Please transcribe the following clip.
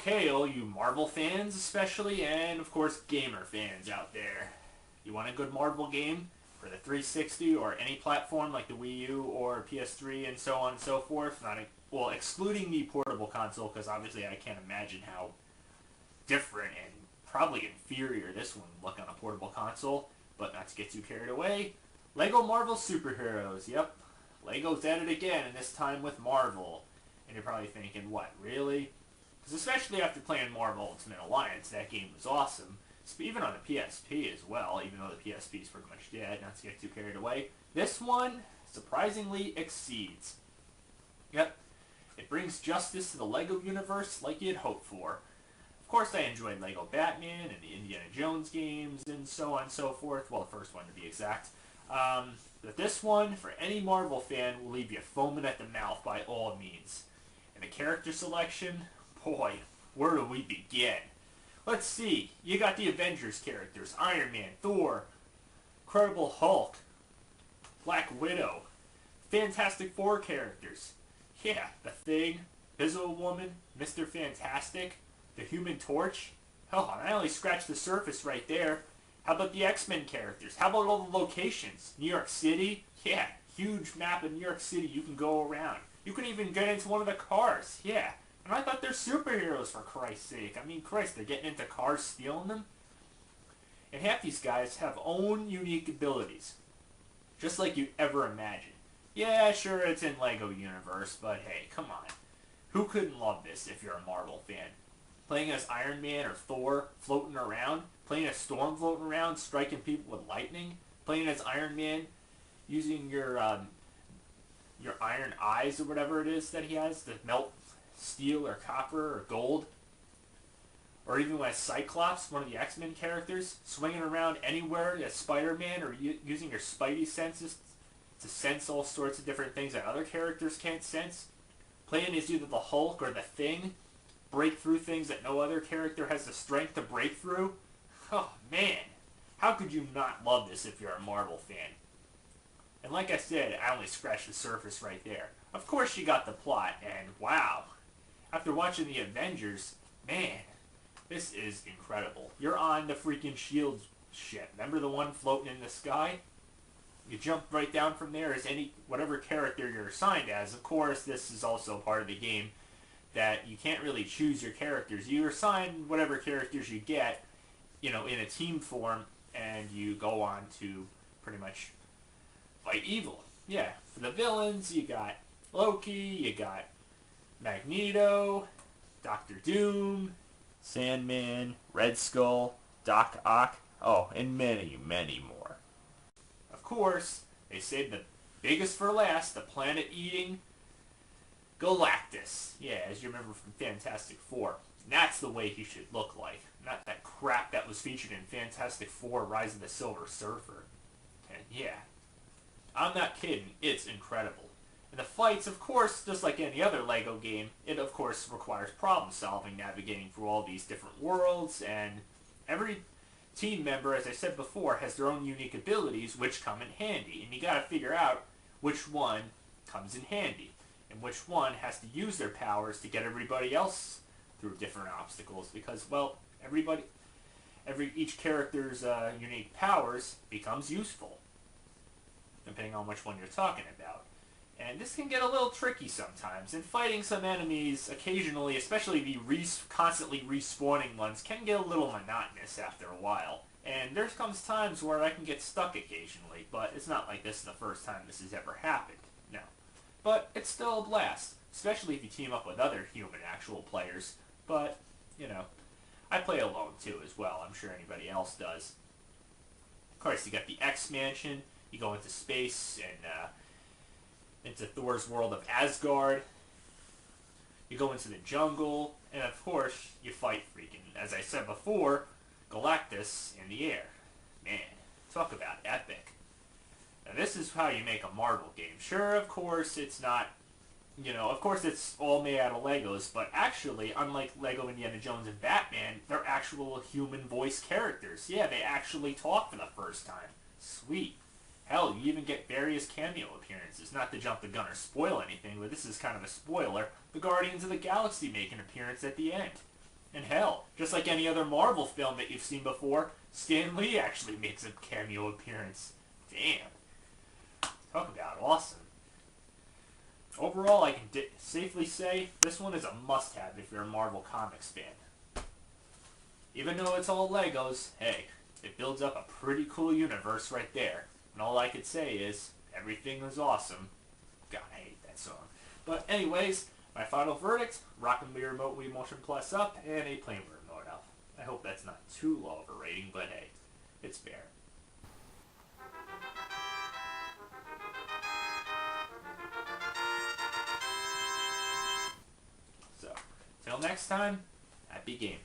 Okay, all you Marvel fans especially, and of course gamer fans out there. You want a good Marvel game for the 360 or any platform like the Wii U or PS3 and so on and so forth? Well, excluding the portable console, because obviously I can't imagine how different and probably inferior this one would look on a portable console, but not to get too carried away. Lego Marvel Superheroes, yep. Lego's at it again, and this time with Marvel. And you're probably thinking, what, really? Because especially after playing Marvel Ultimate Alliance, that game was awesome. Even on the PSP as well, even though the PSP is pretty much dead, not to get too carried away. This one surprisingly exceeds. Yep, it brings justice to the Lego universe like you'd hoped for. Of course, I enjoyed Lego Batman and the Indiana Jones games and so on and so forth. Well, the first one to be exact. But this one, for any Marvel fan, will leave you foaming at the mouth by all means. And the character selection, boy, where do we begin? Let's see. You got the Avengers characters: Iron Man, Thor, Incredible Hulk, Black Widow, Fantastic Four characters. Yeah, The Thing, Invisible Woman, Mr. Fantastic, the Human Torch. Hell, I only scratched the surface right there. How about the X-Men characters? How about all the locations? New York City? Yeah, huge map of New York City you can go around. You can even get into one of the cars. Yeah. And I thought they're superheroes, for Christ's sake. I mean, Christ, they're getting into cars, stealing them? And half these guys have own unique abilities. Just like you'd ever imagine. Yeah, sure, it's in Lego Universe, but hey, come on. Who couldn't love this if you're a Marvel fan? Playing as Iron Man or Thor, floating around, playing as Storm floating around, striking people with lightning, playing as Iron Man, using your iron eyes or whatever it is that he has to melt steel or copper or gold, or even as Cyclops, one of the X-Men characters, swinging around anywhere as Spider-Man, or using your Spidey senses to sense all sorts of different things that other characters can't sense, playing as either the Hulk or the Thing, break through things that no other character has the strength to break through. Oh man, how could you not love this if you're a Marvel fan? And like I said, I only scratched the surface right there. Of course you got the plot, and wow, after watching the Avengers, man, this is incredible. You're on the freaking SHIELD ship. Remember the one floating in the sky? You jump right down from there as whatever character you're assigned as. Of course, this is also part of the game that you can't really choose your characters. You assign whatever characters you get, in a team form, and you go on to pretty much fight evil. Yeah, for the villains, you got Loki, you got Magneto, Doctor Doom, Sandman, Red Skull, Doc Ock, and many, many more. Of course, they saved the biggest for last, the planet-eating Galactus. Yeah, as you remember from Fantastic Four. And that's the way he should look like. Not that crap that was featured in Fantastic Four: Rise of the Silver Surfer. And yeah, I'm not kidding, it's incredible. And the fights, of course, just like any other Lego game, it of course requires problem solving, navigating through all these different worlds, and every team member, as I said before, has their own unique abilities which come in handy, and you gotta figure out which one comes in handy, and which one has to use their powers to get everybody else through different obstacles, because, well, each character's unique powers becomes useful, depending on which one you're talking about. And this can get a little tricky sometimes, and fighting some enemies occasionally, especially the constantly respawning ones, can get a little monotonous after a while. And there comes times where I can get stuck occasionally, but it's not like this is the first time this has ever happened, no. But it's still a blast, especially if you team up with other human actual players. But, I play alone too as well. I'm sure anybody else does. Of course, you got the X-Mansion. You go into space and into Thor's world of Asgard. You go into the jungle, and of course, you fight freaking, as I said before, Galactus in the air. Man, talk about epic. Now this is how you make a Marvel game. Sure, of course, it's not, of course it's all made out of Legos, but actually, unlike Lego Indiana Jones and Batman, they're actual human voice characters. Yeah, they actually talk for the first time. Sweet. Hell, you even get various cameo appearances. Not to jump the gun or spoil anything, but this is kind of a spoiler. The Guardians of the Galaxy make an appearance at the end. And hell, just like any other Marvel film that you've seen before, Stan Lee actually makes a cameo appearance. Damn. Talk about awesome. Overall, I can safely say this one is a must-have if you're a Marvel Comics fan. Even though it's all Legos, hey, it builds up a pretty cool universe right there. And all I could say is, everything is awesome. God, I hate that song. But anyways, my final verdict, rockin' Wii Remote Wii Motion Plus up, and a plain remote up. I hope that's not too low of a rating, but hey, it's fair. So, till next time, happy gaming.